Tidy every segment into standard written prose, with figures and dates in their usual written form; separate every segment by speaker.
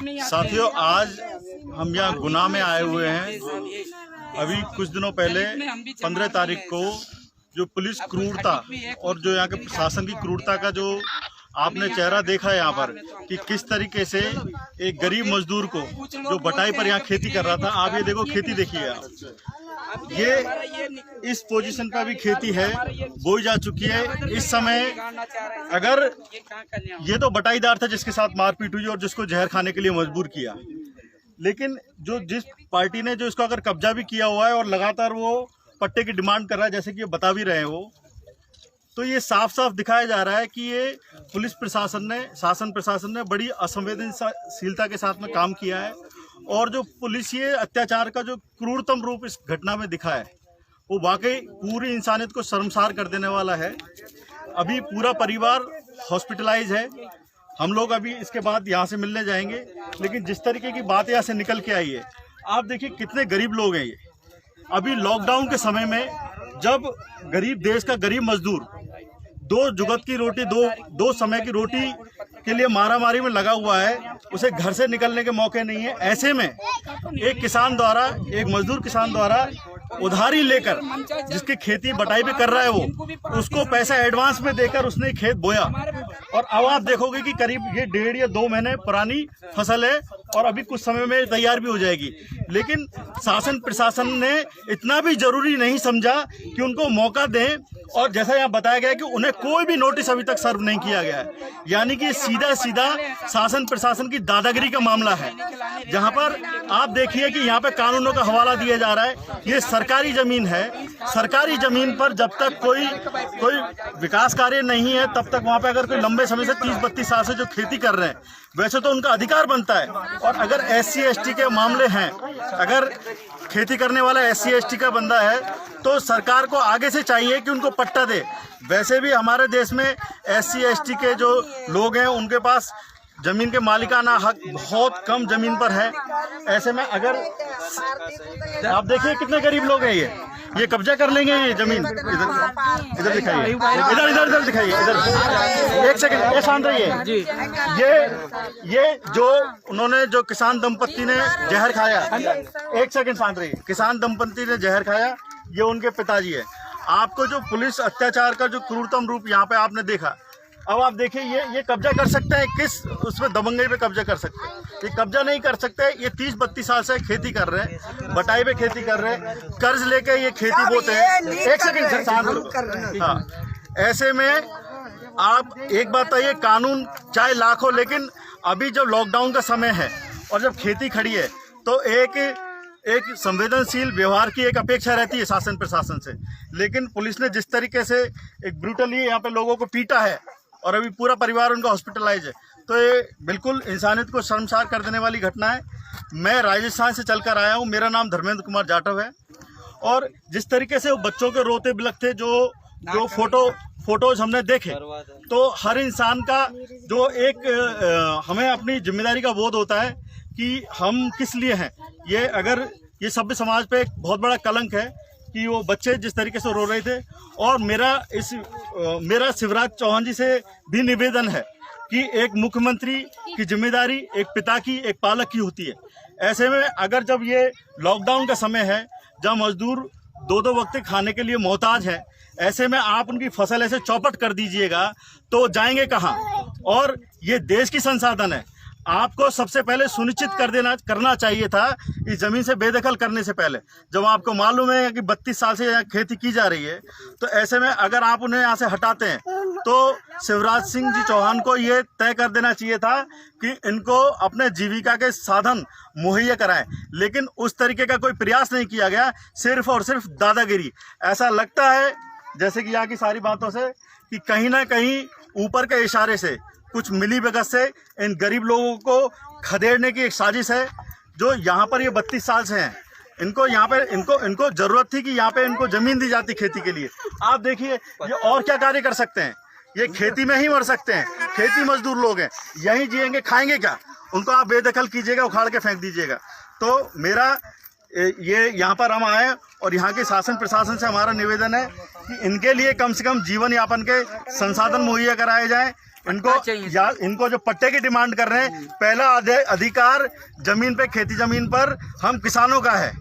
Speaker 1: साथियों, आज हम यहाँ गुना में आए हुए हैं। अभी कुछ दिनों पहले 15 तारीख को जो पुलिस क्रूरता और जो यहाँ के प्रशासन की क्रूरता का जो आपने चेहरा देखा है यहाँ पर कि किस तरीके से एक गरीब मजदूर को जो बटाई पर यहाँ खेती कर रहा था, आप ये देखो खेती देखिए आप, ये इस पोजीशन पर भी खेती है, बोई जा चुकी है। इस समय अगर ये तो बटाईदार था जिसके साथ मारपीट हुई और जिसको जहर खाने के लिए मजबूर किया, लेकिन जो जिस पार्टी ने जो इसको अगर कब्जा भी किया हुआ है और लगातार वो पट्टे की डिमांड कर रहा है, जैसे कि ये बता भी रहे हैं वो, तो ये साफ साफ दिखाया जा रहा है कि ये पुलिस प्रशासन ने, शासन प्रशासन ने बड़ी असंवेदनशीलता के साथ में काम किया है। और जो पुलिस ये अत्याचार का जो क्रूरतम रूप इस घटना में दिखा है वो वाकई पूरी इंसानियत को शर्मसार कर देने वाला है। अभी पूरा परिवार हॉस्पिटलाइज है, हम लोग अभी इसके बाद यहाँ से मिलने जाएंगे, लेकिन जिस तरीके की बात यहाँ से निकल के आई है, आप देखिए कितने गरीब लोग हैं ये। अभी लॉकडाउन के समय में जब गरीब देश का गरीब मजदूर दो जुगत की रोटी, दो समय की रोटी के लिए मारामारी में लगा हुआ है, उसे घर से निकलने के मौके नहीं है, ऐसे में एक किसान द्वारा, एक मजदूर किसान द्वारा उधारी लेकर जिसकी खेती बटाई पे कर रहा है वो, उसको पैसा एडवांस में देकर उसने खेत बोया। और अब आप देखोगे कि करीब ये 1.5 या 2 महीने पुरानी फसल है और अभी कुछ समय में तैयार भी हो जाएगी। लेकिन शासन प्रशासन ने इतना भी जरूरी नहीं समझा कि उनको मौका दें, और जैसा यहाँ बताया गया कि उन्हें कोई भी नोटिस अभी तक सर्व नहीं किया गया है। यानी कि सीधा सीधा शासन प्रशासन की दादागिरी का मामला है, जहाँ पर आप देखिए कि यहाँ पे कानूनों का हवाला दिया जा रहा है। ये सरकारी जमीन है, सरकारी जमीन पर जब तक कोई विकास कार्य नहीं है तब तक वहाँ पे अगर कोई लंबे समय से 30-32 साल से जो खेती कर रहे हैं, वैसे तो उनका अधिकार बनता है। और अगर SC/ST के मामले हैं, अगर खेती करने वाला SC/ST का बंदा है तो सरकार को आगे से चाहिए कि उनको पट्टा दे। वैसे भी हमारे देश में SC/ST के जो लोग हैं उनके पास जमीन के मालिकाना हक बहुत कम जमीन पर है। ऐसे में अगर आप देखिए कितने गरीब लोग हैं, ये कब्जा कर लेंगे ये जमीन। इधर दिखाइए, इधर दिखाइए, इधर एक सेकंड, ये शांत रहिए। ये जो उन्होंने जो किसान दंपत्ति ने जहर खाया, एक सेकंड शांत रहिए, किसान दंपत्ति ने जहर खाया, ये उनके पिताजी है। आपको जो पुलिस अत्याचार का जो क्रूरतम रूप यहाँ पे आपने देखा, अब आप देखिए ये कब्जा कर सकते हैं, किस उसमें दबंगई पे कब्जा कर सकते हैं? ये कब्जा नहीं कर सकते। ये 30-32 साल से खेती कर रहे हैं, बटाई पे खेती कर रहे हैं, कर्ज लेके ये खेती बोते हैं। एक सेकंड से शांत। हाँ, ऐसे में आप एक बात तो, ये कानून चाहे लाख हो, लेकिन अभी जब लॉकडाउन का समय है और जब खेती खड़ी है तो एक संवेदनशील व्यवहार की एक अपेक्षा रहती है शासन प्रशासन से। लेकिन पुलिस ने जिस तरीके से एक ब्रूटली यहाँ पे लोगों को पीटा है और अभी पूरा परिवार उनका हॉस्पिटलाइज है, तो ये बिल्कुल इंसानियत को शर्मसार कर देने वाली घटना है। मैं राजस्थान से चलकर आया हूँ, मेरा नाम धर्मेंद्र कुमार जाटव है। और जिस तरीके से वो बच्चों के रोते बिलखते जो फोटोज हमने देखे, तो हर इंसान का जो एक हमें अपनी जिम्मेदारी का बोध होता है कि हम किस लिए हैं। ये सभ्य समाज पे एक बहुत बड़ा कलंक है कि वो बच्चे जिस तरीके से रो रहे थे। और मेरा शिवराज चौहान जी से भी निवेदन है कि एक मुख्यमंत्री की जिम्मेदारी एक पिता की, एक पालक की होती है। ऐसे में अगर जब ये लॉकडाउन का समय है, जब मजदूर 2-2 वक्त खाने के लिए मोहताज है, ऐसे में आप उनकी फसल ऐसे चौपट कर दीजिएगा तो जाएंगे कहाँ? और ये देश की संसाधन है, आपको सबसे पहले सुनिश्चित करना चाहिए था इस जमीन से बेदखल करने से पहले। जब आपको मालूम है कि 32 साल से यहाँ खेती की जा रही है, तो ऐसे में अगर आप उन्हें यहाँ से हटाते हैं तो शिवराज सिंह जी चौहान को ये तय कर देना चाहिए था कि इनको अपने जीविका के साधन मुहैया कराएं। लेकिन उस तरीके का कोई प्रयास नहीं किया गया, सिर्फ और सिर्फ दादागिरी। ऐसा लगता है जैसे कि यहाँ की सारी बातों से कि कहीं ना कहीं ऊपर के इशारे से, कुछ मिली भगत से इन गरीब लोगों को खदेड़ने की एक साजिश है। जो यहाँ पर ये 32 साल से हैं, इनको यहाँ पे इनको जरूरत थी कि यहाँ पे इनको जमीन दी जाती खेती के लिए। आप देखिए ये और क्या कार्य कर सकते हैं, ये खेती में ही मर सकते हैं। खेती मजदूर लोग हैं, यहीं जिएंगे, खाएंगे क्या? उनको आप बेदखल कीजिएगा, उखाड़ के फेंक दीजिएगा। तो मेरा ये यहाँ पर हम आए और यहाँ के शासन प्रशासन से हमारा निवेदन है कि इनके लिए कम से कम जीवन यापन के संसाधन मुहैया कराए जाएं। इनको जो पट्टे की डिमांड कर रहे हैं, पहला अधिकार जमीन पे, खेती जमीन पर हम किसानों का है।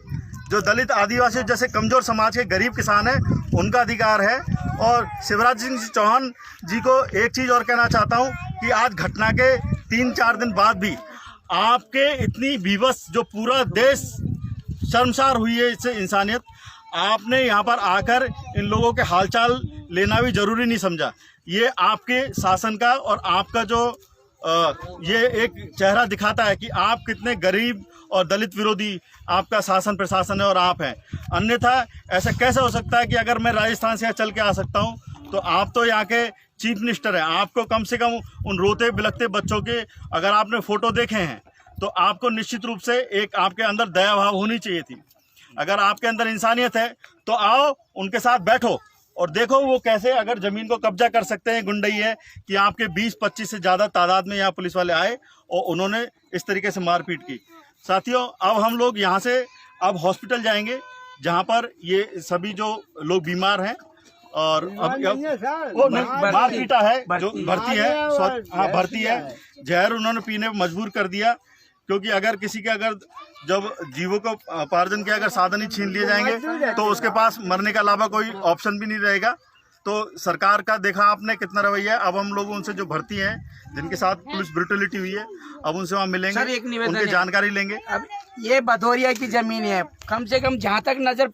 Speaker 1: जो दलित आदिवासी जैसे कमजोर समाज के गरीब किसान हैं, उनका अधिकार है। और शिवराज सिंह चौहान जी को एक चीज़ और कहना चाहता हूं कि आज घटना के 3-4 दिन बाद भी आपके इतनी विवश, जो पूरा देश शर्मसार हुई है इससे इंसानियत, आपने यहाँ पर आकर इन लोगों के हालचाल लेना भी जरूरी नहीं समझा। ये आपके शासन का और आपका जो ये एक चेहरा दिखाता है कि आप कितने गरीब और दलित विरोधी आपका शासन प्रशासन है और आप हैं। अन्यथा ऐसा कैसे हो सकता है कि अगर मैं राजस्थान से यहाँ चल के आ सकता हूँ तो आप तो यहाँ के चीफ मिनिस्टर हैं, आपको कम से कम उन रोते बिलखते बच्चों के अगर आपने फ़ोटो देखे हैं तो आपको निश्चित रूप से एक आपके अंदर दया भाव होनी चाहिए थी। अगर आपके अंदर इंसानियत है तो आओ, उनके साथ बैठो और देखो वो कैसे अगर ज़मीन को कब्जा कर सकते हैं। गुंडई है कि आपके 20-25 से ज़्यादा तादाद में यहाँ पुलिस वाले आए और उन्होंने इस तरीके से मारपीट की। साथियों, अब हम लोग यहाँ से अब हॉस्पिटल जाएंगे जहाँ पर ये सभी जो लोग बीमार हैं और अब वो मार पीटा है, जो भर्ती है, हाँ भर्ती है, जहर उन्होंने पीने पर मजबूर कर दिया। क्योंकि अगर किसी के अगर जब जीवों को उपार्जन के अगर साधन ही छीन लिए जाएंगे तो उसके पास मरने के अलावा कोई ऑप्शन भी नहीं रहेगा। तो सरकार का देखा आपने कितना रवैया। अब हम लोग उनसे जो भर्ती हैं, जिनके साथ पुलिस ब्रूटलिटी हुई है, अब उनसे वहाँ मिलेंगे, उनकी जानकारी लेंगे।
Speaker 2: अब ये भदौरिया की जमीन है, कम से कम जहाँ तक नजर